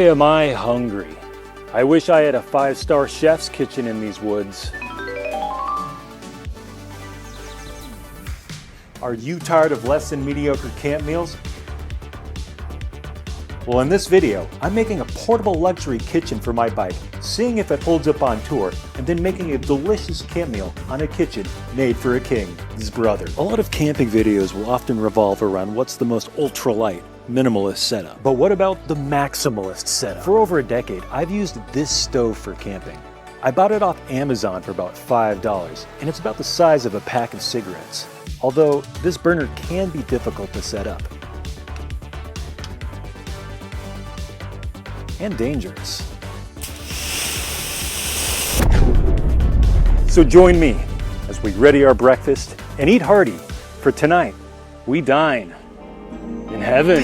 Boy, am I hungry. I wish I had a 5-star chef's kitchen in these woods. Are you tired of less than mediocre camp meals? Well, in this video, I'm making a portable luxury kitchen for my bike, seeing if it holds up on tour, and then making a delicious camp meal on a kitchen made for a king's brother. A lot of camping videos will often revolve around what's the most ultralight, minimalist setup. But what about the maximalist setup? For over a decade, I've used this stove for camping. I bought it off Amazon for about $5, and it's about the size of a pack of cigarettes. Although, this burner can be difficult to set up. And dangerous. So join me as we ready our breakfast and eat hearty, for tonight we dine in heaven.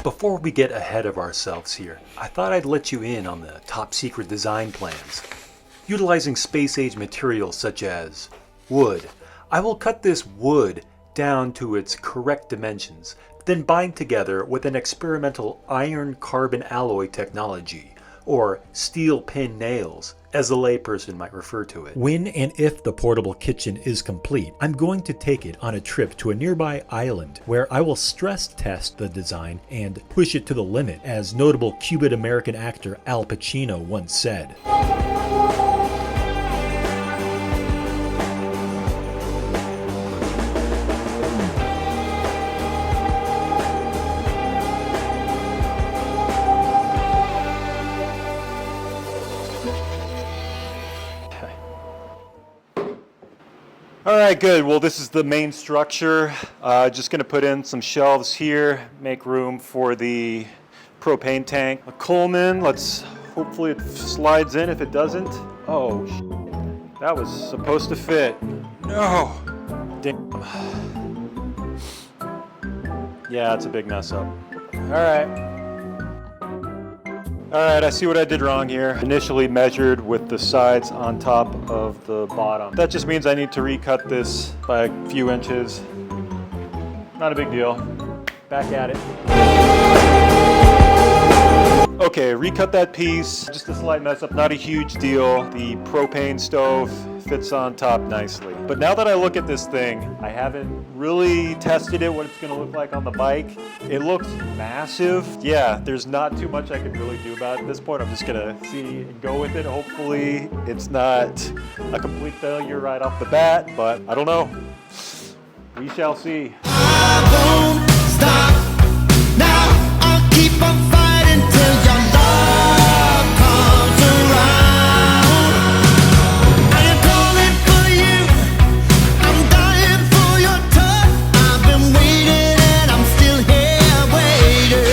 Before we get ahead of ourselves here, I thought I'd let you in on the top secret design plans. Utilizing space-age materials such as wood, I will cut this wood down to its correct dimensions, then bind together with an experimental iron-carbon alloy technology, or steel pin nails, as a layperson might refer to it. When and if the portable kitchen is complete, I'm going to take it on a trip to a nearby island where I will stress test the design and push it to the limit, as notable Cuban-American actor Al Pacino once said. All right, good. Well, this is the main structure. Just gonna put in some shelves here, make room for the propane tank. A Coleman, hopefully it slides in. If it doesn't, oh, that was supposed to fit. No, damn. Yeah, it's a big mess up. All right, I see what I did wrong here. Initially measured with the sides on top of the bottom. That just means I need to recut this by a few inches. Not a big deal. Back at it. Okay, recut that piece. Just a slight mess up, not a huge deal. The propane stove fits on top nicely. But now that I look at this thing, I haven't really tested it, what it's gonna look like on the bike. It looks massive. Yeah, there's not too much I can really do about it at this point. I'm just gonna see and go with it. Hopefully it's not a complete failure right off the bat, but I don't know. We shall see. I won't stop now. I'll keep on fighting till your love comes around. I am calling for you. I'm dying for your touch. I've been waiting and I'm still here waiting.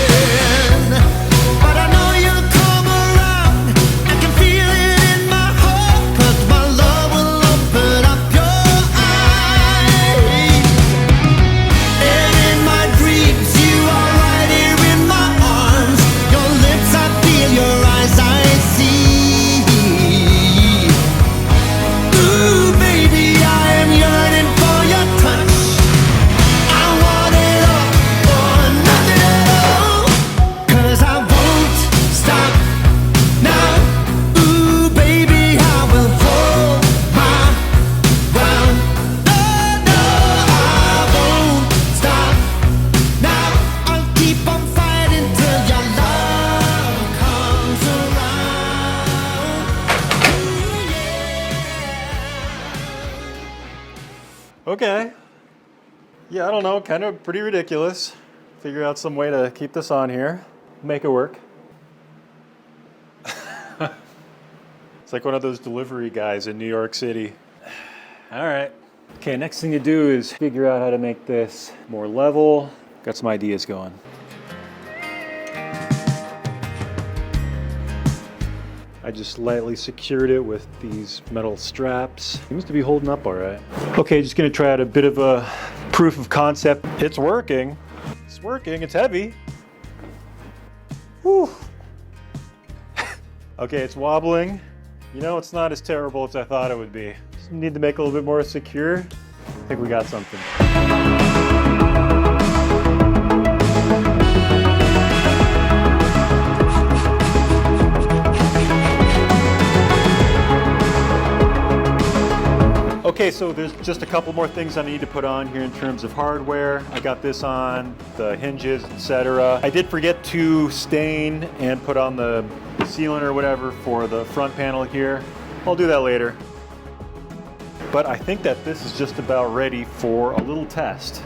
But I know you'll come around. I can feel it in my heart, 'cause my love will open up your eyes. And in my dreams you are right here in my arms. Your lips I feel, your eyes I see. Ooh baby, I am yearning for your touch. I want it all or nothing at all, 'cause I won't stop now. Ooh baby, I will hold my ground. No, no, I won't stop now. I'll keep on fighting till your love comes around. Ooh, yeah. Okay. Yeah, I don't know, kind of pretty ridiculous. Figure out some way to keep this on here, make it work. It's like one of those delivery guys in New York City. All right. Okay, next thing to do is figure out how to make this more level. Got some ideas going. I just lightly secured it with these metal straps. Seems to be holding up all right. Okay, just gonna try out a bit of a proof of concept. It's working. It's working, it's heavy. Whew. Okay, it's wobbling. You know, it's not as terrible as I thought it would be. Just need to make it a little bit more secure. I think we got something. Okay, so there's just a couple more things I need to put on here in terms of hardware. I got this on, the hinges, etc. I did forget to stain and put on the sealant or whatever for the front panel here. I'll do that later. But I think that this is just about ready for a little test.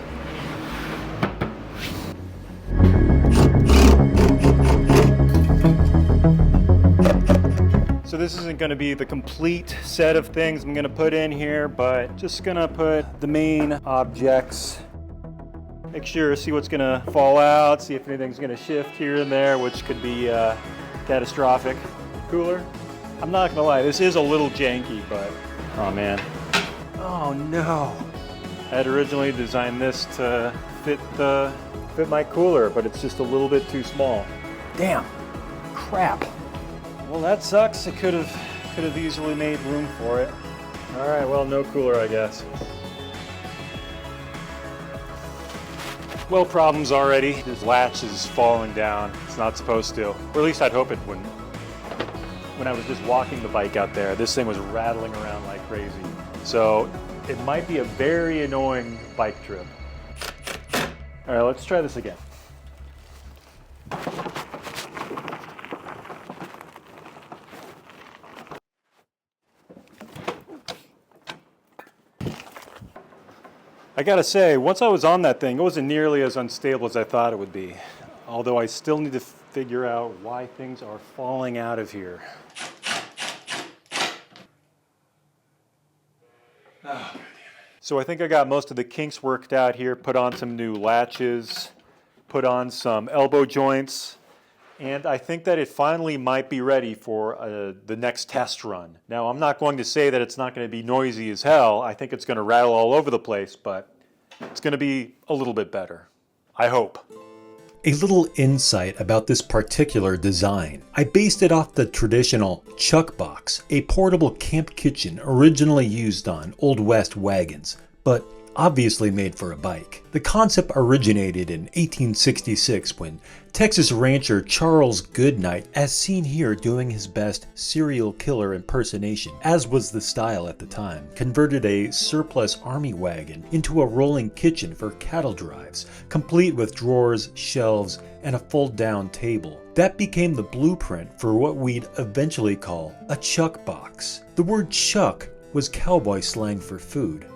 So this isn't going to be the complete set of things I'm going to put in here, but just going to put the main objects. Make sure, see what's going to fall out, see if anything's going to shift here and there, which could be catastrophic. Cooler. I'm not going to lie, this is a little janky, but oh man. Oh no. I had originally designed this to fit my cooler, but it's just a little bit too small. Damn. Crap. Well, that sucks. I could have easily made room for it. All right, well, no cooler, I guess. Well, problems already. This latch is falling down. It's not supposed to, or at least I'd hope it wouldn't. When I was just walking the bike out there, this thing was rattling around like crazy. So it might be a very annoying bike trip. All right, let's try this again. I gotta say, once I was on that thing, it wasn't nearly as unstable as I thought it would be. Although I still need to figure out why things are falling out of here. Oh, so I think I got most of the kinks worked out here, put on some new latches, put on some elbow joints, and I think that it finally might be ready for the next test run. Now, I'm not going to say that it's not going to be noisy as hell. I think it's going to rattle all over the place, but it's going to be a little bit better. I hope. A little insight about this particular design. I based it off the traditional chuck box, a portable camp kitchen originally used on Old West wagons, but obviously made for a bike. The concept originated in 1866 when Texas rancher Charles Goodnight, as seen here doing his best serial killer impersonation, as was the style at the time, converted a surplus army wagon into a rolling kitchen for cattle drives, complete with drawers, shelves, and a fold-down table. That became the blueprint for what we'd eventually call a chuck box. The word chuck was cowboy slang for food.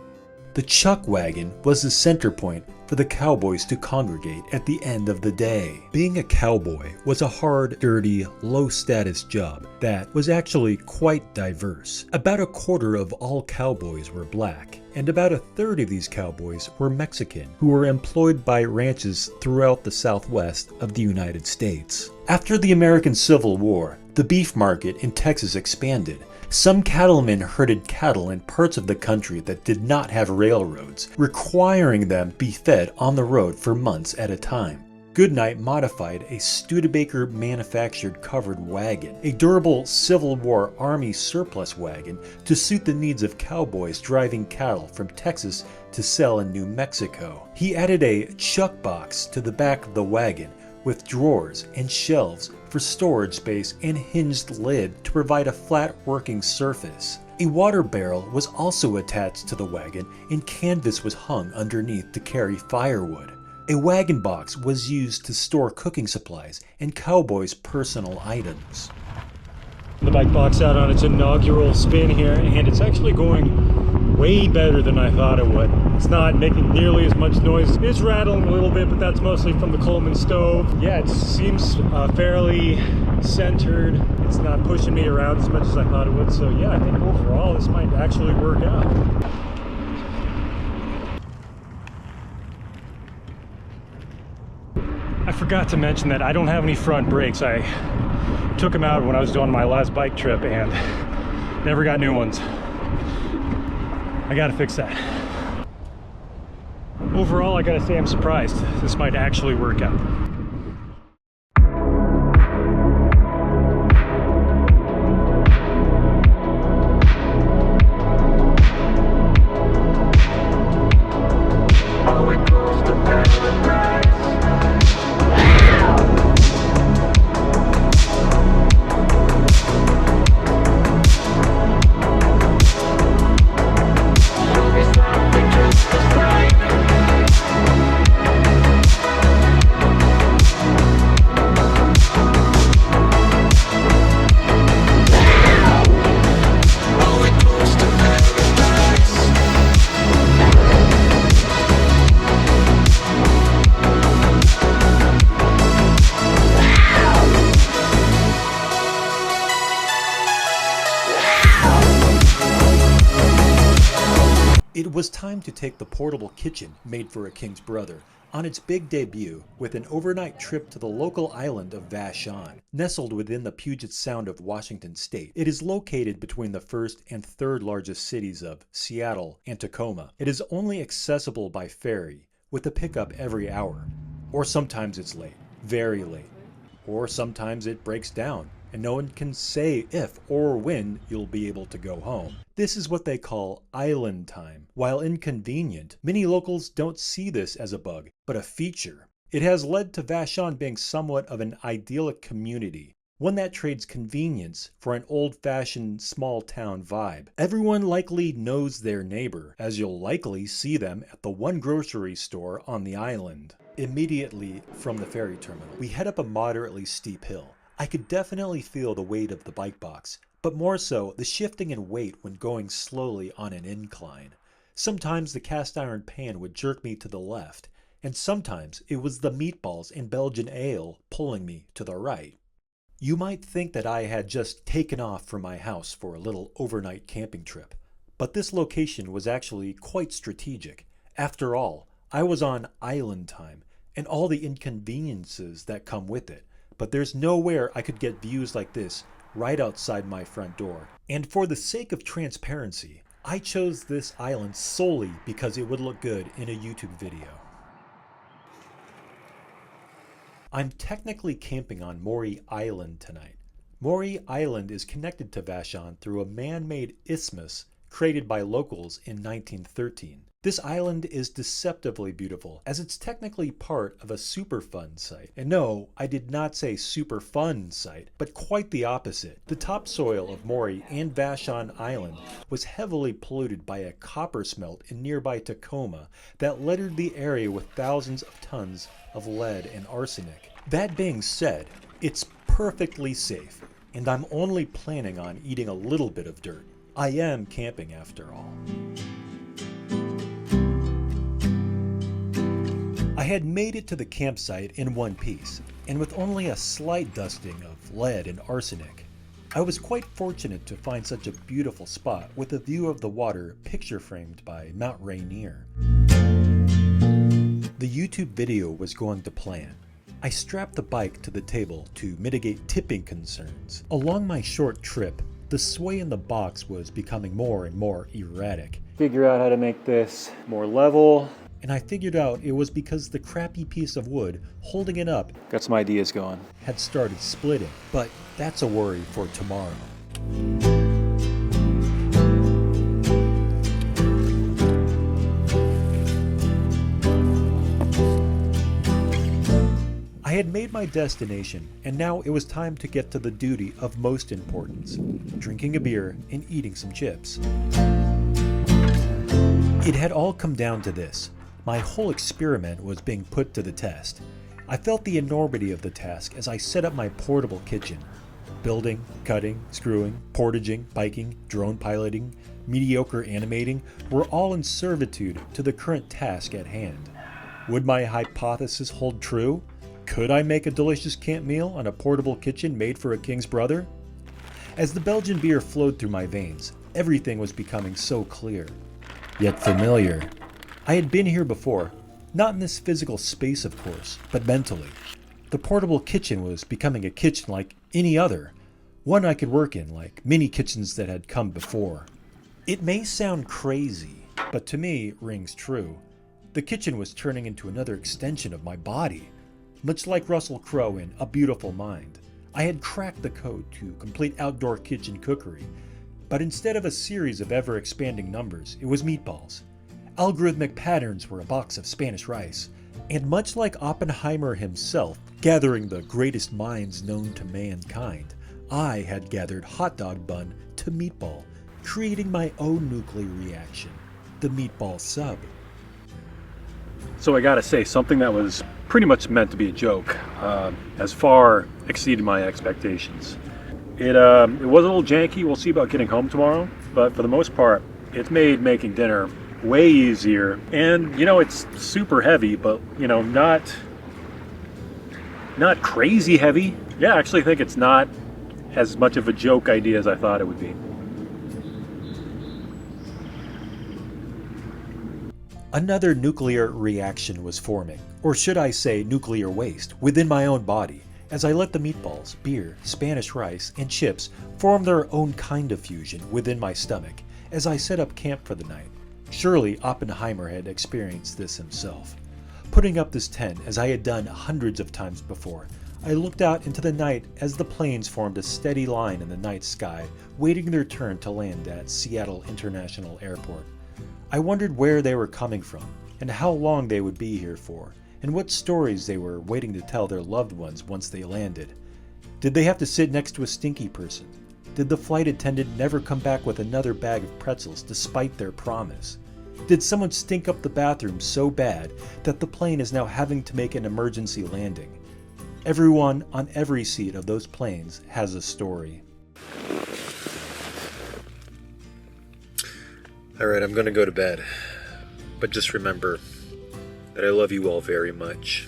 The chuck wagon was the center point for the cowboys to congregate at the end of the day. Being a cowboy was a hard, dirty, low-status job that was actually quite diverse. About a quarter of all cowboys were black, and about a third of these cowboys were Mexican, who were employed by ranches throughout the southwest of the United States. After the American Civil War, the beef market in Texas expanded. Some cattlemen herded cattle in parts of the country that did not have railroads, requiring them to be fed on the road for months at a time. Goodnight modified a Studebaker manufactured covered wagon, a durable Civil War Army surplus wagon, to suit the needs of cowboys driving cattle from Texas to sell in New Mexico. He added a chuck box to the back of the wagon with drawers and shelves for storage space and hinged lid to provide a flat working surface. A water barrel was also attached to the wagon and canvas was hung underneath to carry firewood. A wagon box was used to store cooking supplies and cowboys' personal items. The bike box out on its inaugural spin here, and it's actually going way better than I thought it would. It's not making nearly as much noise. It's rattling a little bit, but that's mostly from the Coleman stove. Yeah, it seems fairly centered. It's not pushing me around as much as I thought it would. So yeah, I think overall this might actually work out. I forgot to mention that I don't have any front brakes. I took them out when I was doing my last bike trip and never got new ones. I gotta fix that. Overall, I gotta say I'm surprised. This might actually work out. It was time to take the portable kitchen made for a king's brother on its big debut with an overnight trip to the local island of Vashon. Nestled within the Puget Sound of Washington state, it is located between the first and third largest cities of Seattle and Tacoma. It is only accessible by ferry, with a pickup every hour. Or sometimes it's late, very late. Or sometimes it breaks down, and no one can say if or when you'll be able to go home. This is what they call island time. While inconvenient, many locals don't see this as a bug, but a feature. It has led to Vashon being somewhat of an idyllic community, one that trades convenience for an old-fashioned small-town vibe. Everyone likely knows their neighbor, as you'll likely see them at the one grocery store on the island. Immediately from the ferry terminal, we head up a moderately steep hill. I could definitely feel the weight of the bike box, but more so the shifting in weight when going slowly on an incline. Sometimes the cast iron pan would jerk me to the left, and sometimes it was the meatballs and Belgian ale pulling me to the right. You might think that I had just taken off from my house for a little overnight camping trip, but this location was actually quite strategic. After all, I was on island time, and all the inconveniences that come with it. But there's nowhere I could get views like this right outside my front door. And for the sake of transparency, I chose this island solely because it would look good in a YouTube video. I'm technically camping on Maury Island tonight. Maury Island is connected to Vashon through a man-made isthmus created by locals in 1913. This island is deceptively beautiful, as it's technically part of a Superfund site. And no, I did not say Superfund site, but quite the opposite. The topsoil of Maury and Vashon Island was heavily polluted by a copper smelt in nearby Tacoma that littered the area with thousands of tons of lead and arsenic. That being said, it's perfectly safe, and I'm only planning on eating a little bit of dirt. I am camping after all. I had made it to the campsite in one piece, and with only a slight dusting of lead and arsenic. I was quite fortunate to find such a beautiful spot with a view of the water picture framed by Mount Rainier. The YouTube video was going to plan. I strapped the bike to the table to mitigate tipping concerns. Along my short trip, the sway in the box was becoming more and more erratic. Figure out how to make this more level. And I figured out it was because the crappy piece of wood holding it up, got some ideas going, had started splitting. But that's a worry for tomorrow. I had made my destination, and now it was time to get to the duty of most importance, drinking a beer and eating some chips. It had all come down to this. My whole experiment was being put to the test. I felt the enormity of the task as I set up my portable kitchen. Building, cutting, screwing, portaging, biking, drone piloting, mediocre animating were all in servitude to the current task at hand. Would my hypothesis hold true? Could I make a delicious camp meal on a portable kitchen made for a king's brother? As the Belgian beer flowed through my veins, everything was becoming so clear, yet familiar. I had been here before, not in this physical space of course, but mentally. The portable kitchen was becoming a kitchen like any other, one I could work in like many kitchens that had come before. It may sound crazy, but to me it rings true. The kitchen was turning into another extension of my body. Much like Russell Crowe in A Beautiful Mind, I had cracked the code to complete outdoor kitchen cookery, but instead of a series of ever-expanding numbers, it was meatballs. Algorithmic patterns were a box of Spanish rice, and much like Oppenheimer himself, gathering the greatest minds known to mankind, I had gathered hot dog bun to meatball, creating my own nuclear reaction, the meatball sub. So I gotta say, something that was pretty much meant to be a joke has far exceeded my expectations. It was a little janky. We'll see about getting home tomorrow, but for the most part, it's made making dinner way easier. And you know, it's super heavy, but you know, not crazy heavy. Yeah, I actually think it's not as much of a joke idea as I thought it would be. Another nuclear reaction was forming, or should I say nuclear waste, within my own body, as I let the meatballs, beer, Spanish rice, and chips form their own kind of fusion within my stomach as I set up camp for the night. Surely Oppenheimer had experienced this himself. Putting up this tent as I had done hundreds of times before, I looked out into the night as the planes formed a steady line in the night sky, waiting their turn to land at Seattle International Airport. I wondered where they were coming from, and how long they would be here for, and what stories they were waiting to tell their loved ones once they landed. Did they have to sit next to a stinky person? Did the flight attendant never come back with another bag of pretzels despite their promise? Did someone stink up the bathroom so bad that the plane is now having to make an emergency landing? Everyone on every seat of those planes has a story. Alright, I'm gonna go to bed. But just remember that I love you all very much.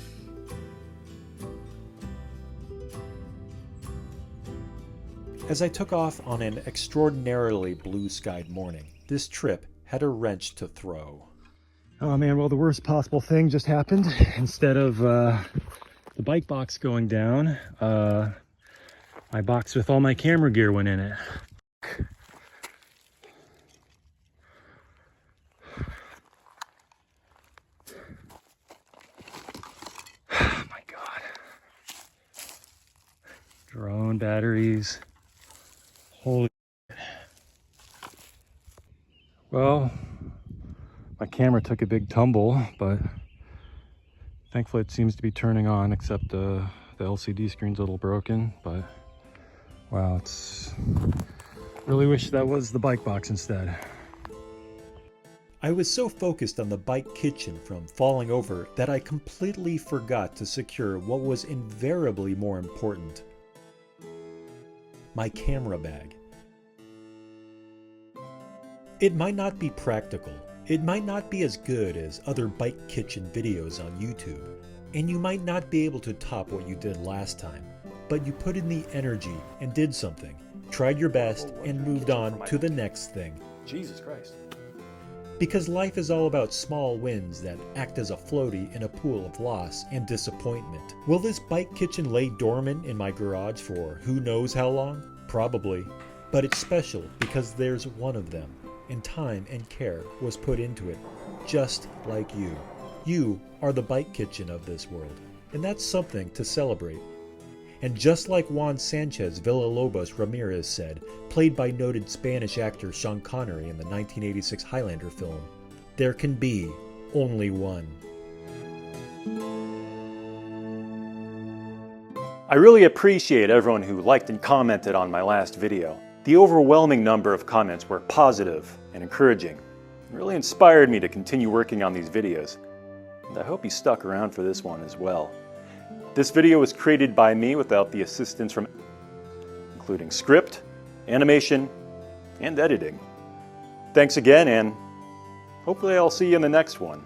As I took off on an extraordinarily blue-skied morning, this trip had a wrench to throw. Oh man, well the worst possible thing just happened. Instead of the bike box going down, my box with all my camera gear went in it. Oh my God. Drone batteries. Holy shit. Well, my camera took a big tumble, but thankfully it seems to be turning on, except the LCD screen's a little broken. But wow, it's really wish that was the bike box instead. I was so focused on the bike kitchen from falling over that I completely forgot to secure what was invariably more important: my camera bag. It might not be practical, it might not be as good as other bike kitchen videos on YouTube, and you might not be able to top what you did last time, but you put in the energy and did something, tried your best, and moved on to the next thing. Jesus Christ. Because life is all about small wins that act as a floaty in a pool of loss and disappointment. Will this bike kitchen lay dormant in my garage for who knows how long? Probably. But it's special because there's one of them, and time and care was put into it, just like you. You are the bike kitchen of this world, and that's something to celebrate. And just like Juan Sanchez Villalobos Ramirez said, played by noted Spanish actor Sean Connery in the 1986 Highlander film, there can be only one. I really appreciate everyone who liked and commented on my last video. The overwhelming number of comments were positive and encouraging. It really inspired me to continue working on these videos. And I hope you stuck around for this one as well. This video was created by me without the assistance from including script, animation, and editing. Thanks again, and hopefully I'll see you in the next one.